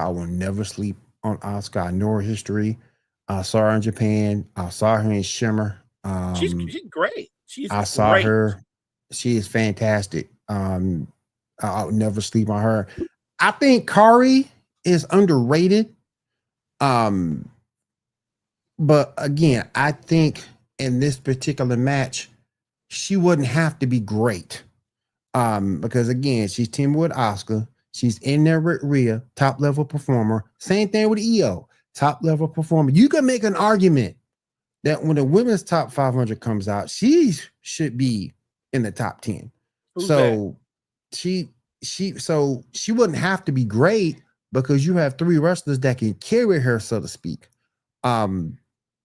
will never sleep on Asuka. I know her history. I saw her in Japan. I saw her in Shimmer. She's great. I saw her. She is fantastic. I would never sleep on her. I think Kari is underrated. But again, I think in this particular match, she wouldn't have to be great. Because again, she's teaming with Asuka. She's in there with Rhea, top level performer. Same thing with Io, top level performer. You can make an argument that when the women's top 500 comes out, she should be in the top 10. Who's so that? she wouldn't have to be great because you have 3 wrestlers that can carry her, so to speak. But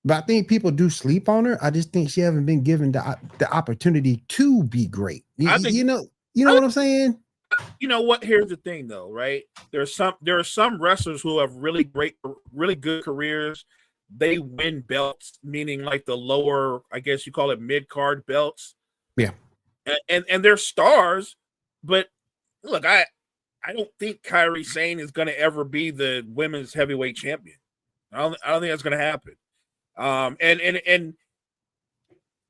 I think people do sleep on her. I just think she hasn't been given the opportunity to be great. You know what I'm saying? You know what? Here's the thing, though, right? There are some wrestlers who have really good careers. They win belts, meaning like the lower, I guess you call it mid-card belts. Yeah. And they're stars, but look, I don't think Kairi Sane is going to ever be the women's heavyweight champion. I don't think that's going to happen. And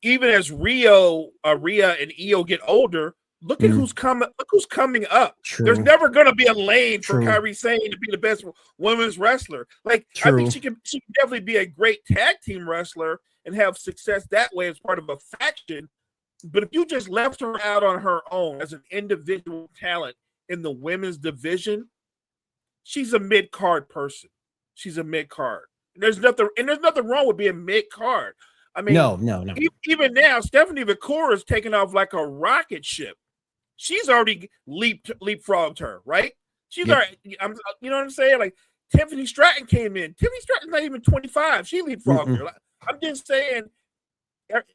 even as Rhea and Io get older, look at who's coming. Look who's coming up. True. There's never going to be a lane for True. Kairi Sane to be the best women's wrestler. Like True. I think she can definitely be a great tag team wrestler and have success that way as part of a faction. But if you just left her out on her own as an individual talent in the women's division, she's a mid-card person. She's a mid-card. There's nothing wrong with being mid-card. I mean, no. Even now, Stephanie Victoria is taking off like a rocket ship. She's already leapfrogged her, right? She's already, you know what I'm saying? Like Tiffany Stratton came in. Tiffany Stratton's not even 25. She leapfrogged her. Like, I'm just saying,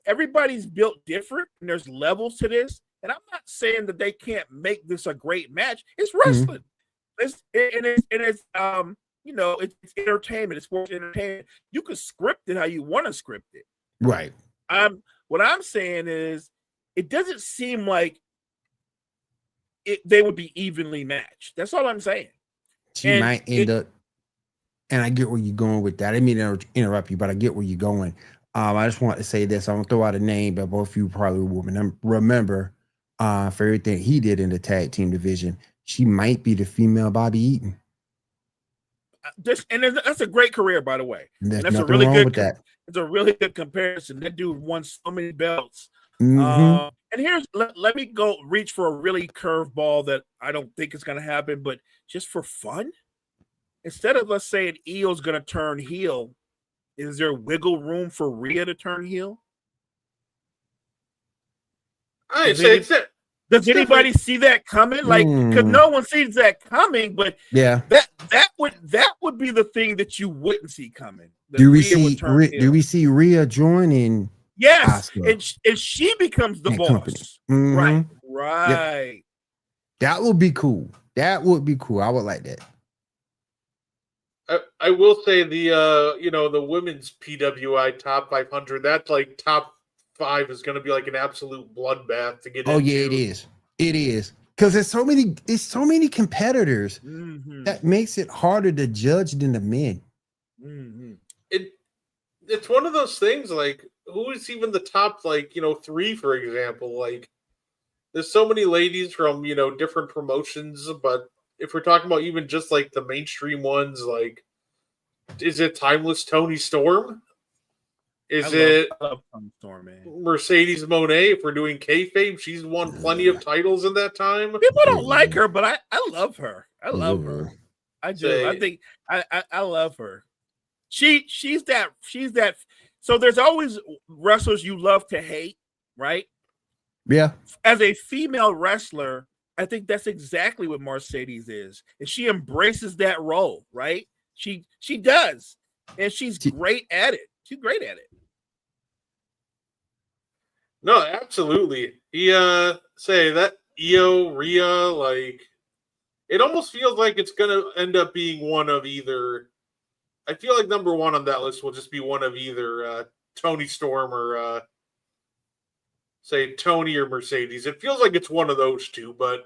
everybody's built different, and there's levels to this. And I'm not saying that they can't make this a great match. It's wrestling. It's entertainment. It's sports entertainment. You can script it how you want to script it. Right. What I'm saying is, it doesn't seem like they would be evenly matched. That's all I'm saying. She might end up, and I get where you're going with that. I didn't mean to interrupt you, but I get where you're going. I just want to say this. I'm going to throw out a name, but both of you probably will remember for everything he did in the tag team division. She might be the female Bobby Eaton. That's a great career, by the way. There's that's nothing a really wrong good. with that. It's a really good comparison. That dude won so many belts. Mhm. And here's let me go reach for a really curveball that I don't think is going to happen, but just for fun, instead of us saying Io's going to turn heel, is there wiggle room for Rhea to turn heel? Does anybody see that coming? Like, because no one sees that coming, but yeah, that would be the thing that you wouldn't see coming. Do we see Rhea joining? Yes, Asuka and she becomes the boss. Mm-hmm. Right. Yep. That would be cool. That would be cool. I would like that. I will say the women's PWI top 500. That's like top 5 is going to be like an absolute bloodbath to get into. Yeah, it is. It is because there's so many competitors that makes it harder to judge than the men. Mm-hmm. It's one of those things like who is even the top 3, for example. Like there's so many ladies from different promotions, but if we're talking about even just like the mainstream ones, like is it Timeless Tony Storm? I love Tony Storm, man. Mercedes Moné? If we're doing kayfabe, she's won plenty of titles in that time. People don't like her, but I love her. I love her. I do. I think I love her. She's that. So there's always wrestlers you love to hate, right? Yeah. As a female wrestler, I think that's exactly what Mercedes is, and she embraces that role, right? She does, and she's great at it. She's great at it. No, absolutely. Say that Io, Rhea, like it almost feels like it's gonna end up being one of either. I feel like number 1 on that list will just be one of either Tony Storm or say Tony or Mercedes. It feels like it's one of those two, but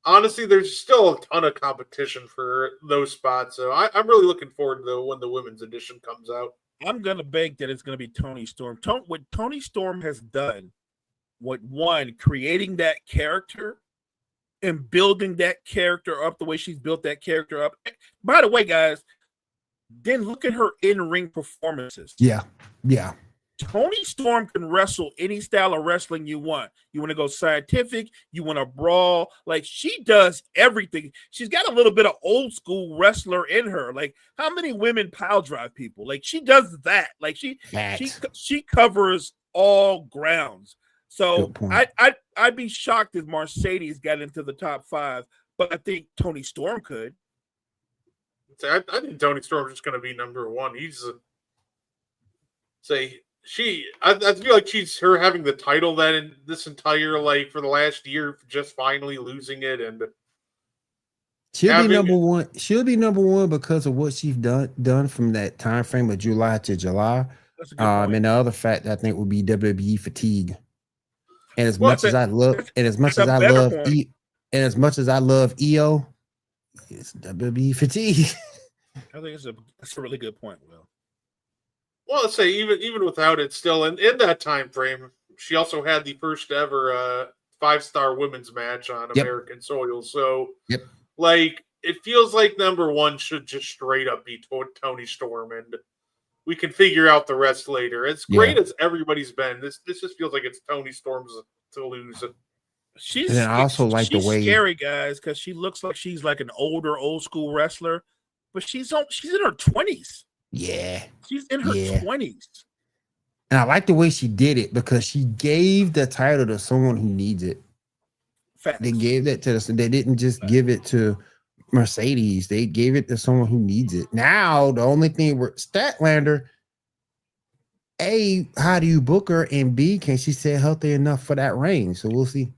honestly, there's still a ton of competition for those spots. So I'm really looking forward to when the women's edition comes out. I'm going to beg that it's going to be Tony Storm. What Tony Storm has done, creating that character and building that character up the way she's built that character up. By the way, guys, then look at her in-ring performances. Yeah. Yeah. Tony Storm can wrestle any style of wrestling you want. You want to go scientific, you want to brawl. Like, she does everything. She's got a little bit of old school wrestler in her. Like, how many women pile drive people? Like, she does that. Like, she covers all grounds. So I'd be shocked if Mercedes got into the top 5, but I think Tony Storm could. I think Tony Storm's just going to be number 1. He's I feel like her having the title that in this entire for the last year, just finally losing it, and she'll be number 1. She'll be number 1 because of what she's done from that time frame of July to July. And the other fact I think would be WWE fatigue. And as much as I love Io, it's WWE fatigue. I think that's a really good point, Will. Well, let's say even without it, still in that time frame, she also had the first ever 5-star women's match on American soil. So, like, it feels like number 1 should just straight up be Tony Storm, and we can figure out the rest later. As great as everybody's been, this just feels like it's Tony Storm's to lose. She's scary, guys, because she looks like she's like an old school wrestler, but she's in her 20s. Yeah. She's in her 20s. And I like the way she did it because she gave the title to someone who needs it. Facts. They gave that to us. They didn't just give it to Mercedes. They gave it to someone who needs it. Now, the only thing with Statlander, A, how do you book her? And B, can she stay healthy enough for that reign? So we'll see.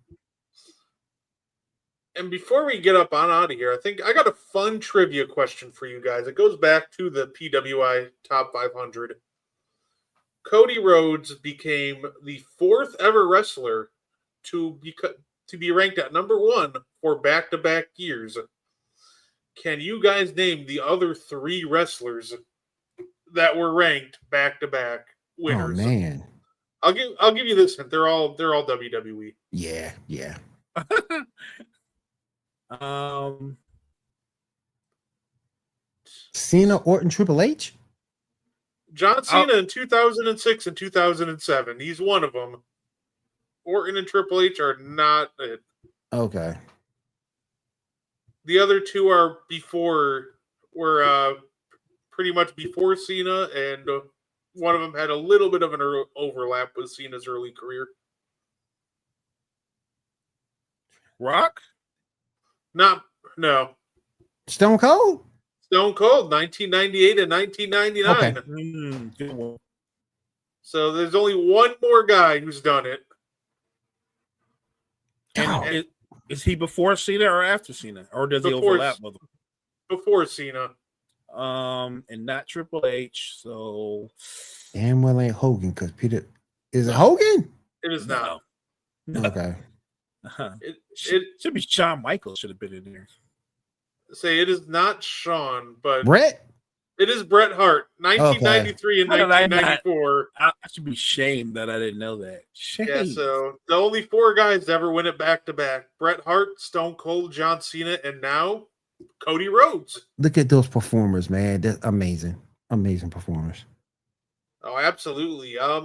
And before we get up out of here, I think I got a fun trivia question for you guys. It goes back to the PWI Top 500. Cody Rhodes became the 4th ever wrestler to be ranked at number 1 for back-to-back years. Can you guys name the other 3 wrestlers that were ranked back-to-back winners? Oh man, I'll give you this hint. They're all WWE. Yeah. Cena, Orton, Triple H? John Cena in 2006 and 2007. He's one of them. Orton and Triple H are not it. Okay. The other two are were pretty much before Cena, and one of them had a little bit of an overlap with Cena's early career. Rock? No. Stone Cold? Stone Cold, 1998 and 1999. Okay. Good one. So there's only one more guy who's done it. And is he before Cena or after Cena? Or does he overlap with him? Before Cena. And not Triple H, so Damn well ain't Hogan, because Peter is it Hogan? It is not. No. Okay. It should be Shawn Michaels should have been in there. Say it is not Shawn, but Brett? it is Bret Hart, 1993 and 1994. I should be shamed that I didn't know that. Shame. Yeah, so the only four guys to ever win it back to back: Bret Hart, Stone Cold, John Cena, and now Cody Rhodes. Look at those performers, man. That's amazing. Amazing performers. Oh, absolutely. I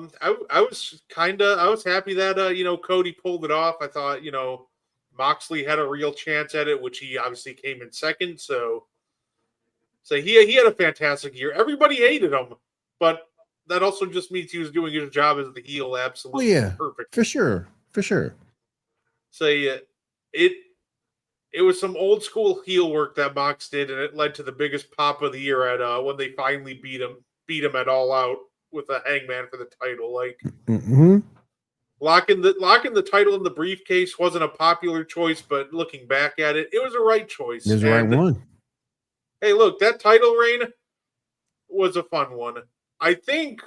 was happy that Cody pulled it off. I thought, Moxley had a real chance at it, which he obviously came in second. So he had a fantastic year. Everybody hated him, but that also just means he was doing his job as the heel absolutely perfect. For sure. So yeah, it was some old school heel work that Mox did, and it led to the biggest pop of the year at when they finally beat him at All Out with a Hangman for the title. Like locking the title in the briefcase wasn't a popular choice, but looking back at it, it was a right choice. It was the right one. Hey, look, that title reign was a fun one. I think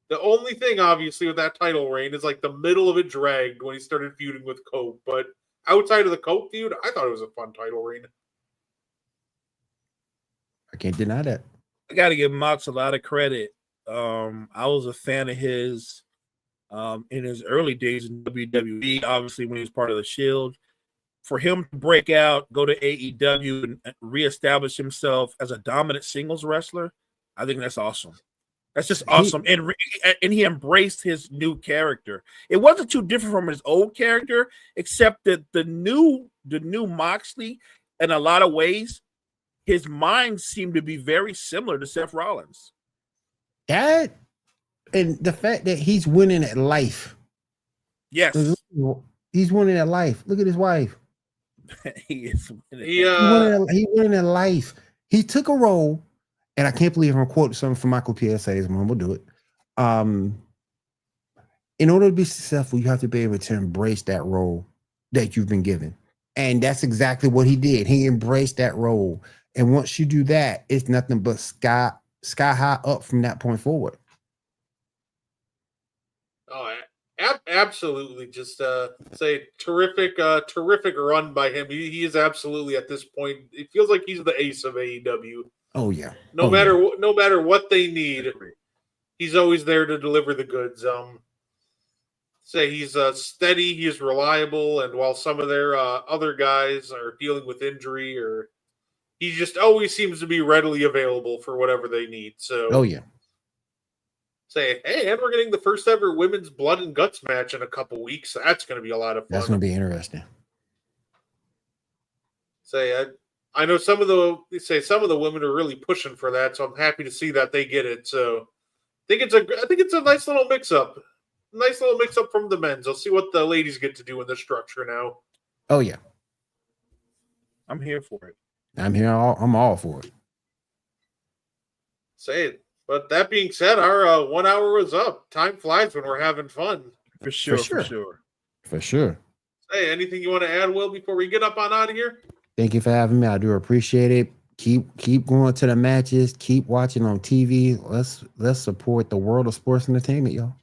the only thing, obviously, with that title reign is like the middle of it dragged when he started feuding with Cope. But outside of the Cope feud, I thought it was a fun title reign. I can't deny that. I got to give Mox a lot of credit. I was a fan of his in his early days in WWE, obviously when he was part of the Shield. For him to break out, go to AEW, and reestablish himself as a dominant singles wrestler, I think that's awesome. That's just awesome. And he embraced his new character. It wasn't too different from his old character, except that the new Moxley, in a lot of ways, his mind seemed to be very similar to Seth Rollins. That and the fact that he's winning at life. Yes. He's winning at life. Look at his wife. He is winning. He winning at life. He took a role, and I can't believe I'm quoting something from Michael PSA's. I'm gonna do it. In order to be successful, you have to be able to embrace that role that you've been given. And that's exactly what he did. He embraced that role. And once you do that, it's nothing but sky high up from that point forward. Oh, absolutely. Just say terrific run by him. He is absolutely at this point. It feels like he's the ace of AEW. Oh yeah. No matter what they need, he's always there to deliver the goods. Say he's steady, he's reliable, and while some of their other guys are dealing with injury, or he just always seems to be readily available for whatever they need. So, oh yeah. Say, hey, and we're getting the first ever women's blood and guts match in a couple weeks. That's going to be a lot of fun. That's going to be interesting. Say, I know some of the women are really pushing for that, so I'm happy to see that they get it. So, I think it's a nice little mix up. Nice little mix up from the men's. I'll see what the ladies get to do in the structure now. Oh yeah. I'm here for it. I'm all for it. Say it. But that being said, our 1 hour was up. Time flies when we're having fun. For sure. Hey, anything you want to add, Will, before we get up on out of here? Thank you for having me. I do appreciate it. Keep going to the matches. Keep watching on TV. Let's support the world of sports entertainment, y'all.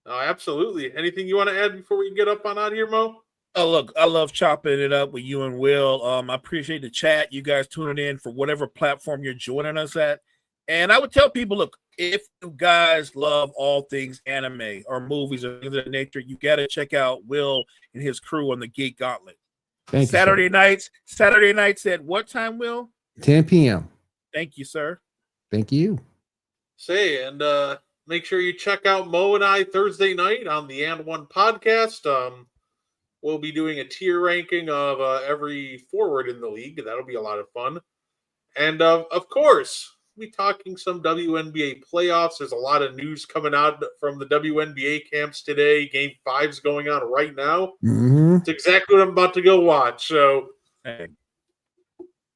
Oh, absolutely. Anything you want to add before we get up on out of here, Mo? Oh, look, I love chopping it up with you and Will. I appreciate the chat. You guys tuning in for whatever platform you're joining us at. And I would tell people, look, if you guys love all things anime or movies or things of that nature, you got to check out Will and his crew on the Geek Gauntlet. Saturday nights at what time, Will? 10 p.m. Thank you, sir. Thank you. Say, and make sure you check out Mo and I Thursday night on the And One podcast. We'll be doing a tier ranking of every forward in the league. That'll be a lot of fun. And of course, we'll be talking some WNBA playoffs. There's a lot of news coming out from the WNBA camps today. Game 5's going on right now. Mm-hmm. It's exactly what I'm about to go watch. So, Hey.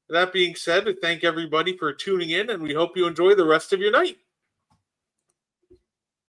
that being said, thank everybody for tuning in, and we hope you enjoy the rest of your night.